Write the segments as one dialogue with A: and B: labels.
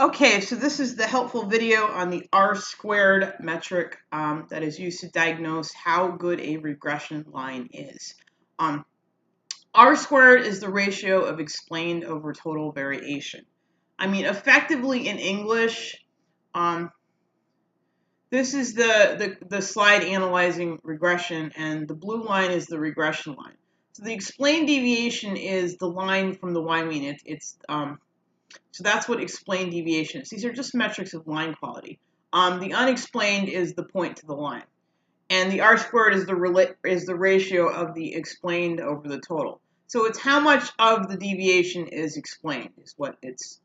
A: Okay, so this is the helpful video on the R-squared metric that is used to diagnose how good a regression line is. R-squared is the ratio of explained over total variation. I mean, effectively in English, this is the slide analyzing regression, and the blue line is the regression line. So the explained deviation is the line from the y-mean. So that's what explained deviation is. These are just metrics of line quality. The unexplained is the point to the line. And the R-squared is the ratio of the explained over the total. So it's how much of the deviation is explained is what it's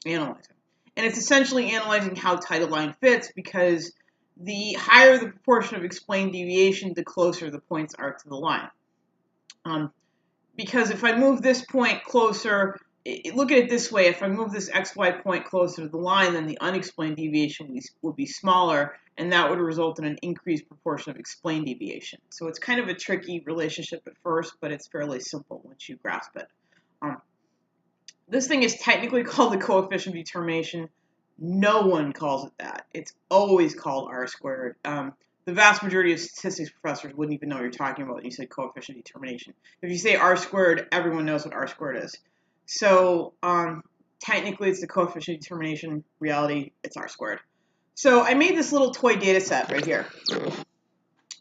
A: analyzing. And it's essentially analyzing how tight a line fits, because the higher the proportion of explained deviation, the closer the points are to the line. Because if I move this point closer, look at it this way: if I move this xy point closer to the line, then the unexplained deviation will be smaller, and that would result in an increased proportion of explained deviation. So it's kind of a tricky relationship at first, but it's fairly simple once you grasp it. This thing is technically called the coefficient of determination. No one calls it that. It's always called R-squared. The vast majority of statistics professors wouldn't even know what you're talking about when you say coefficient of determination. If you say R-squared, everyone knows what R-squared is. So technically it's the coefficient of determination. Reality, it's R-squared. So I made this little toy data set right here,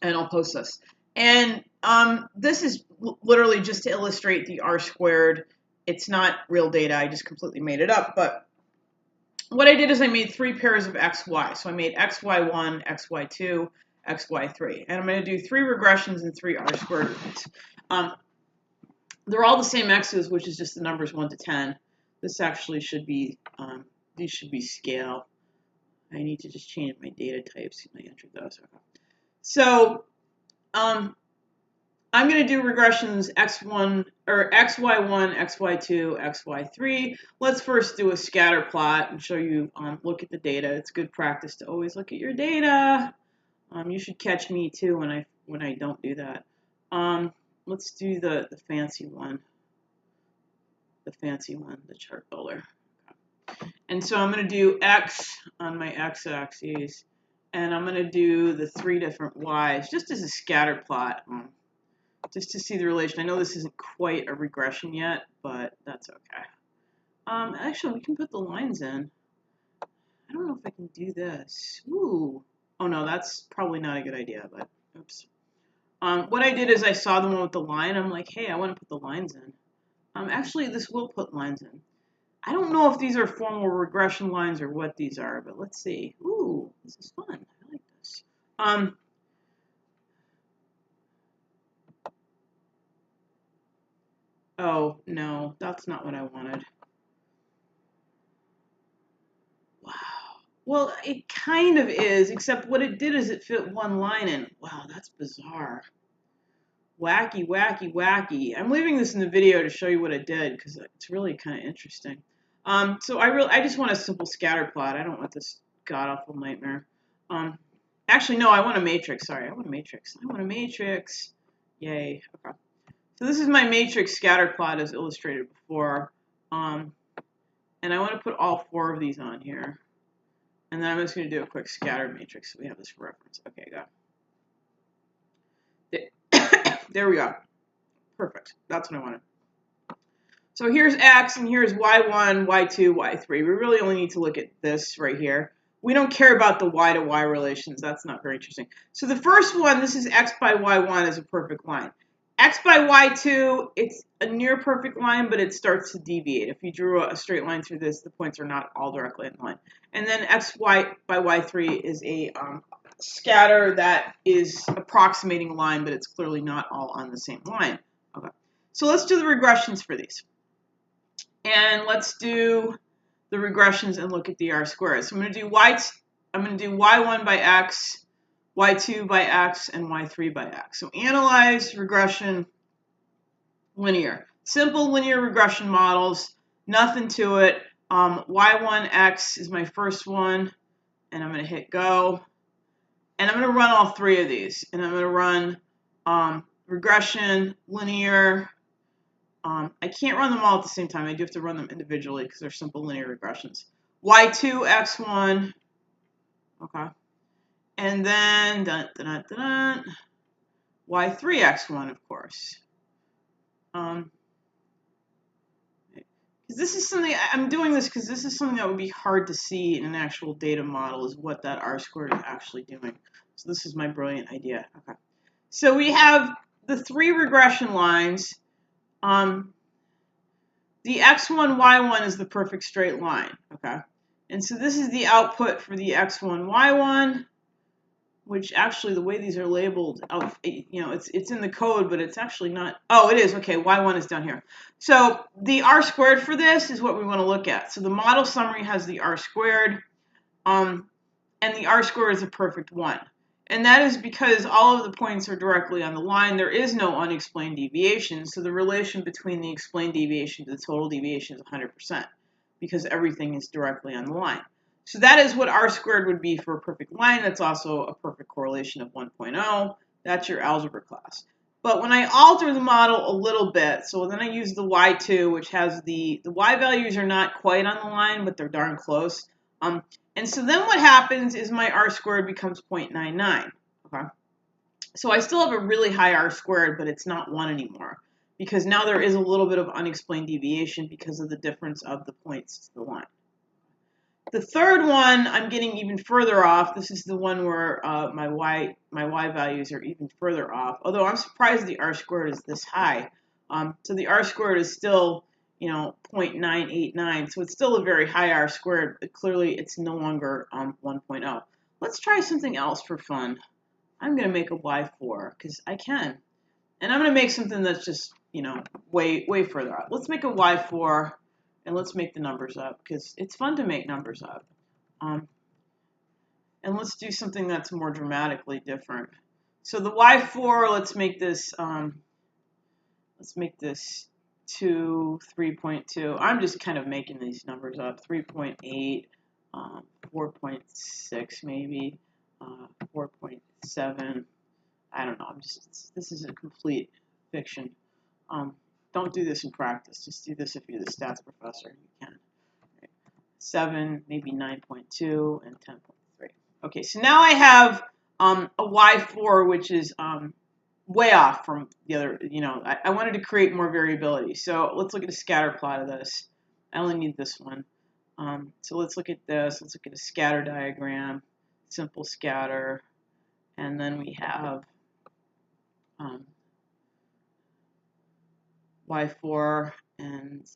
A: and I'll post this. And this is literally just to illustrate the R-squared. It's not real data. I just completely made it up. But what I did is I made 3 pairs of XY. So I made XY1, XY2, XY3. And I'm going to do 3 regressions and 3 R-squared ones. They're all the same X's, which is just the numbers 1 to 10. This actually should be, these should be scale. I need to just change my data types when I enter those. So I'm going to do regressions X1 or XY1, XY2, XY3. Let's first do a scatter plot and show you, look at the data. It's good practice to always look at your data. You should catch me too when I don't do that. Let's do the fancy one. The chart builder. Okay. And so I'm going to do X on my X-axis, and I'm going to do the 3 different Y's just as a scatter plot, just to see the relation. I know this isn't quite a regression yet, but that's okay. Actually, we can put the lines in. I don't know if I can do this. Ooh. Oh no, that's probably not a good idea, but oops. What I did is I saw the one with the line. I'm like, hey, I want to put the lines in. Actually, this will put lines in. I don't know if these are formal regression lines or what these are, but let's see. Ooh, this is fun. I like this. Oh, no, that's not what I wanted. Wow. Well, it kind of is, except what it did is it fit one line in. Wow, that's bizarre. Wacky, wacky, wacky. I'm leaving this in the video to show you what it did, because it's really kind of interesting. So I just want a simple scatter plot. I don't want this god-awful nightmare. Actually, no, I want a matrix. Sorry, I want a matrix. I want a matrix. Yay. Okay. So this is my matrix scatter plot as illustrated before. And I want to put all 4 of these on here. And then I'm just going to do a quick scatter matrix so we have this for reference. Okay, go. There we go. Perfect. That's what I wanted. So here's X, and here's Y1, Y2, Y3. We really only need to look at this right here. We don't care about the Y to Y relations. That's not very interesting. So the first one, this is X by Y1, is a perfect line. X by Y2, it's a near perfect line, but it starts to deviate. If you drew a straight line through this, the points are not all directly in line. And then X by Y3 is a scatter that is approximating a line, but it's clearly not all on the same line. Okay. So let's do the regressions for these. And let's do the regressions and look at the R-squared. So I'm going to do Y1 by X, Y2 by X, and Y3 by X. So analyze, regression, linear. Simple linear regression models, nothing to it. Y1X is my first one, and I'm going to hit go. And I'm going to run all 3 of these. And I'm going to run regression, linear. I can't run them all at the same time. I do have to run them individually because they're simple linear regressions. y2 x1, okay, and then y3 x1, of course. This is something, I'm doing this because this is something that would be hard to see in an actual data model, is what that r squared is actually doing. So this is my brilliant idea. Okay. So we have the 3 regression lines. The x1, y1 is the perfect straight line. Okay. And so this is the output for the x1, y1, which actually the way these are labeled, it's in the code, but it's actually not. Oh, it is. Okay, y1 is down here. So the r squared for this is what we want to look at. So the model summary has the r squared, and the r squared is a perfect 1. And that is because all of the points are directly on the line. There is no unexplained deviation, so the relation between the explained deviation to the total deviation is 100%, because everything is directly on the line. So that is what r squared would be for a perfect line. That's also a perfect correlation of 1.0. That's your algebra class. But when I alter the model a little bit, so then I use the y2, which has the y values are not quite on the line, but they're darn close. And so then what happens is my r squared becomes 0.99. Okay. So I still have a really high r squared, but it's not 1 anymore, because now there is a little bit of unexplained deviation because of the difference of the points to the line. The third one, I'm getting even further off. This is the one where my y values are even further off. Although I'm surprised the r squared is this high. So the r squared is still, 0.989. So it's still a very high r squared, but clearly it's no longer 1.0. Let's try something else for fun. I'm going to make a y4 because I can. And I'm going to make something that's just, way further out. Let's make a y4. And let's make the numbers up, because it's fun to make numbers up. And let's do something that's more dramatically different. So the y4, let's make this 2, 3.2. I'm just kind of making these numbers up. 3.8, 4.6 maybe, 4.7. I don't know. This is a complete fiction. Don't do this in practice. Just do this if you're the stats professor. You can. Right. 7, maybe 9.2, and 10.3. Okay, so now I have a y4, which is way off from the other. I wanted to create more variability. So let's look at a scatter plot of this. I only need this one. So let's look at this. Let's look at a scatter diagram, simple scatter, and then we have y4 and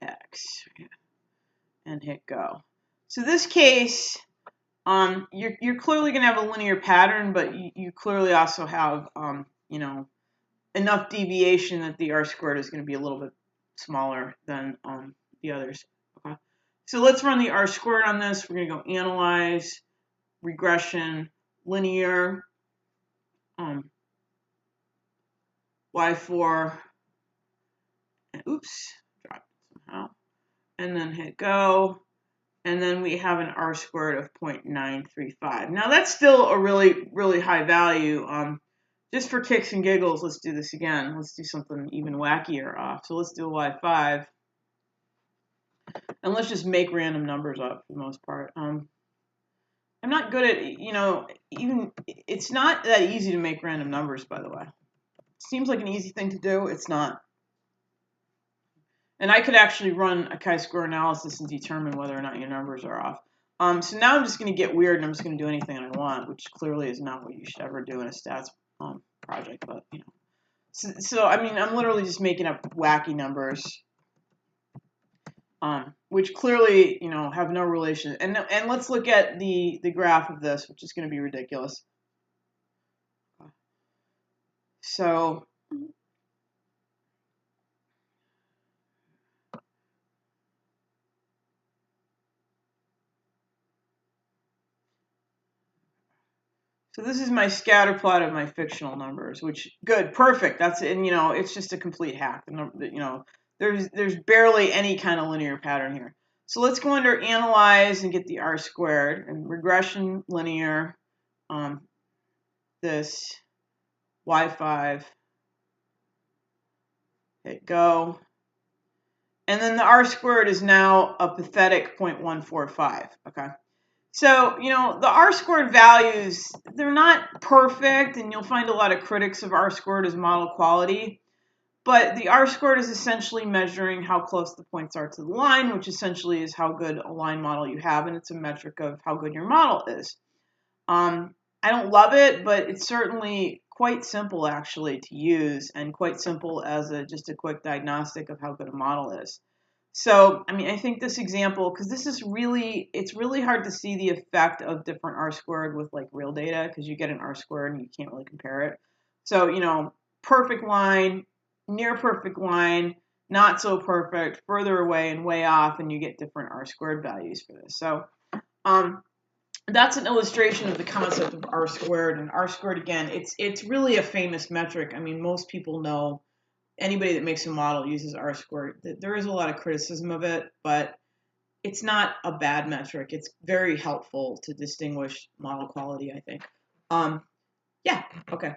A: x, and hit go. So this case, you're clearly going to have a linear pattern, but you clearly also have, enough deviation that the r squared is going to be a little bit smaller than the others. Okay. So let's run the r squared on this. We're going to go analyze, regression, linear, y4, and oops, dropped it somehow, and then hit go. And then we have an r squared of 0.935. Now that's still a really, really high value. Just for kicks and giggles, let's do this again. Let's do something even wackier off. So let's do a y5. And let's just make random numbers up for the most part. I'm not good at, even, it's not that easy to make random numbers, by the way. Seems like an easy thing to do. It's not. And I could actually run a chi-square analysis and determine whether or not your numbers are off. So now I'm just going to get weird and I'm just going to do anything I want, which clearly is not what you should ever do in a stats project. But, So, I mean, I'm literally just making up wacky numbers, which clearly, have no relation. And let's look at the graph of this, which is going to be ridiculous. So this is my scatter plot of my fictional numbers, which, good, perfect. That's, and it's just a complete hack. There's barely any kind of linear pattern here. So let's go under analyze and get the r squared, and regression, linear, this, y5, hit go, And then the R squared is now a pathetic 0.145, okay? So, the R squared values, they're not perfect, and you'll find a lot of critics of R squared as model quality. But the R squared is essentially measuring how close the points are to the line, which essentially is how good a line model you have, and it's a metric of how good your model is. I don't love it, but it's certainly quite simple actually to use, and quite simple as just a quick diagnostic of how good a model is. So, I think this example, because it's really hard to see the effect of different R squared with like real data, because you get an R squared and you can't really compare it. So, perfect line, near perfect line, not so perfect, further away and way off, and you get different R squared values for this. So, that's an illustration of the concept of R squared. And R squared, again, it's really a famous metric. Most people know, anybody that makes a model uses R squared. There is a lot of criticism of it, but it's not a bad metric. It's very helpful to distinguish model quality, I think. Yeah, okay.